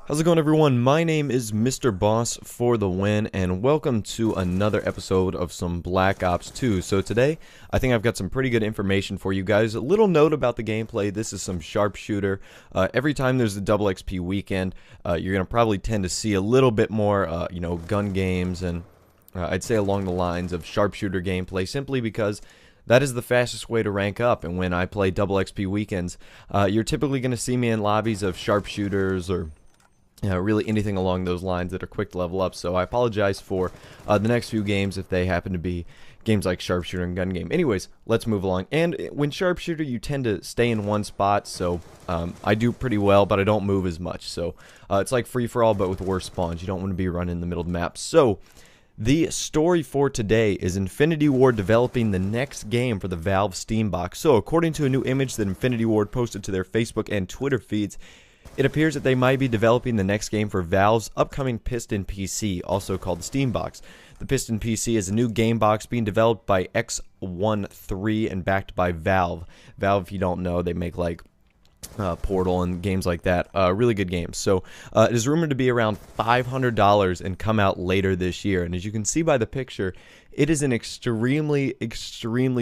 How's it going, everyone? My name is Mr. Boss for the win, and welcome to another episode of some Black Ops 2. So today, I think I've got some pretty good information for you guys. A little note about the gameplay: this is some sharpshooter. Every time there's a double XP weekend, you're gonna probably tend to see a little bit more, gun games, and I'd say along the lines of sharpshooter gameplay, simply because that is the fastest way to rank up. And when I play double XP weekends, you're typically going to see me in lobbies of sharpshooters or really anything along those lines that are quick to level up. So I apologize for the next few games if they happen to be games like sharpshooter and gun game. Anyways, let's move along. And when sharpshooter, you tend to stay in one spot, so I do pretty well, but I don't move as much. So it's like free-for-all, but with worse spawns. You don't want to be running in the middle of the map. So the story for today is Infinity Ward developing the next game for the Valve Steam box. So according to a new image that Infinity Ward posted to their Facebook and Twitter feeds, it appears that they might be developing the next game for Valve's upcoming Piston PC, also called the Steam Box. The Piston PC is a new game box being developed by X13 and backed by Valve. Valve, if you don't know, they make like Portal and games like that. Really good games. So it is rumored to be around $500 and come out later this year. And as you can see by the picture, it is an extremely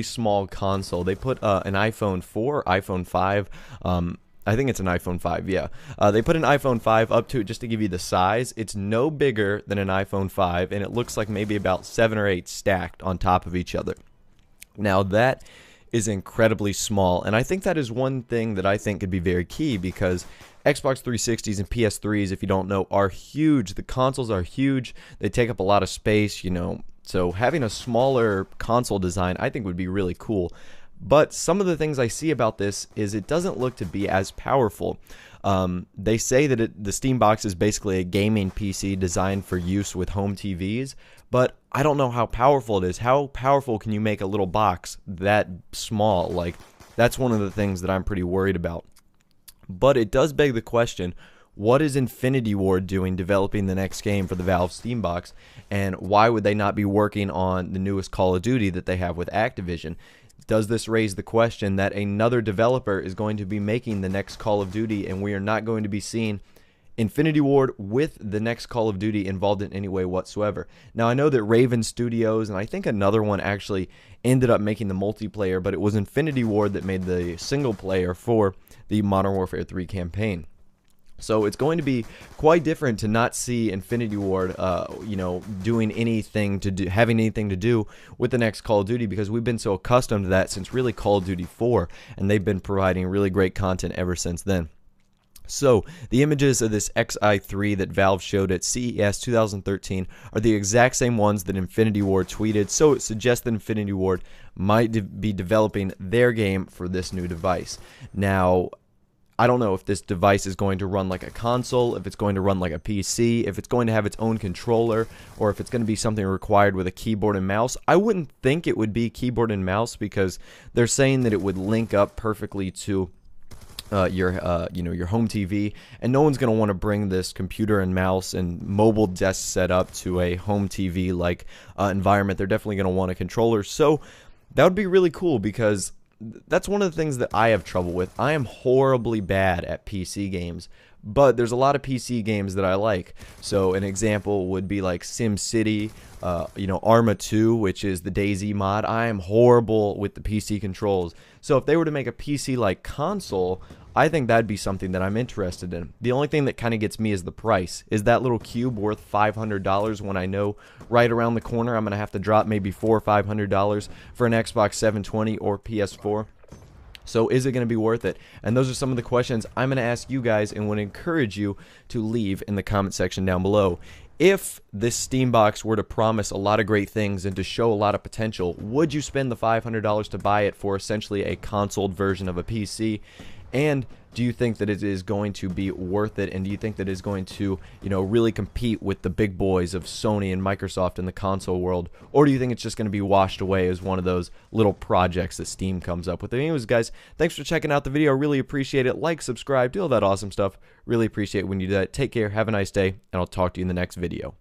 small console. They put an iPhone 4, iPhone 5, I think it's an iPhone 5, yeah. They put an iPhone 5 up to it just to give you the size. It's no bigger than an iPhone 5, and it looks like maybe about 7 or 8 stacked on top of each other. Now that is incredibly small, and I think that is one thing that I think could be very key, because Xbox 360s and PS3s, if you don't know, are huge. The consoles are huge. They take up a lot of space, so having a smaller console design I think would be really cool. But some of the things I see about this is it doesn't look to be as powerful. They say that the Steam Box is basically a gaming PC designed for use with home TVs, but I don't know how powerful it is. How powerful can you make a little box that small? Like, that's one of the things that I'm pretty worried about. But it does beg the question, what is Infinity Ward doing developing the next game for the Valve Steam Box, and why would they not be working on the newest Call of Duty that they have with Activision? Does this raise the question that another developer is going to be making the next Call of Duty, and we are not going to be seeing Infinity Ward with the next Call of Duty involved in any way whatsoever? Now, I know that Raven Studios, and I think another one actually ended up making the multiplayer, but it was Infinity Ward that made the single player for the Modern Warfare 3 campaign. So it's going to be quite different to not see Infinity Ward, doing anything to do, having anything to do with the next Call of Duty, because we've been so accustomed to that since really Call of Duty 4, and they've been providing really great content ever since then. So the images of this XI3 that Valve showed at CES 2013 are the exact same ones that Infinity Ward tweeted, so it suggests that Infinity Ward might be developing their game for this new device. Now, I don't know if this device is going to run like a console, if it's going to run like a PC, if it's going to have its own controller, or if it's going to be something required with a keyboard and mouse. I wouldn't think it would be keyboard and mouse, because they're saying that it would link up perfectly to your home TV, and no one's going to want to bring this computer and mouse and mobile desk setup to a home TV like environment. They're definitely going to want a controller. So that would be really cool, because that's one of the things that I have trouble with. I am horribly bad at PC games, but there's a lot of PC games that I like. So an example would be like SimCity, Arma 2, which is the DayZ mod. I am horrible with the PC controls. So if they were to make a PC-like console, I think that'd be something that I'm interested in. The only thing that kind of gets me is the price. Is that little cube worth $500 when I know right around the corner I'm going to have to drop maybe $400 or $500 for an Xbox 720 or PS4? So is it going to be worth it? And those are some of the questions I'm going to ask you guys, and would encourage you to leave in the comment section down below. If this Steam Box were to promise a lot of great things and to show a lot of potential, would you spend the $500 to buy it for essentially a console version of a PC? And do you think that it is going to be worth it? And do you think that it is going to, really compete with the big boys of Sony and Microsoft in the console world? Or do you think it's just going to be washed away as one of those little projects that Steam comes up with? Anyways, guys, thanks for checking out the video. I really appreciate it. Like, subscribe, do all that awesome stuff. Really appreciate it when you do that. Take care, have a nice day, and I'll talk to you in the next video.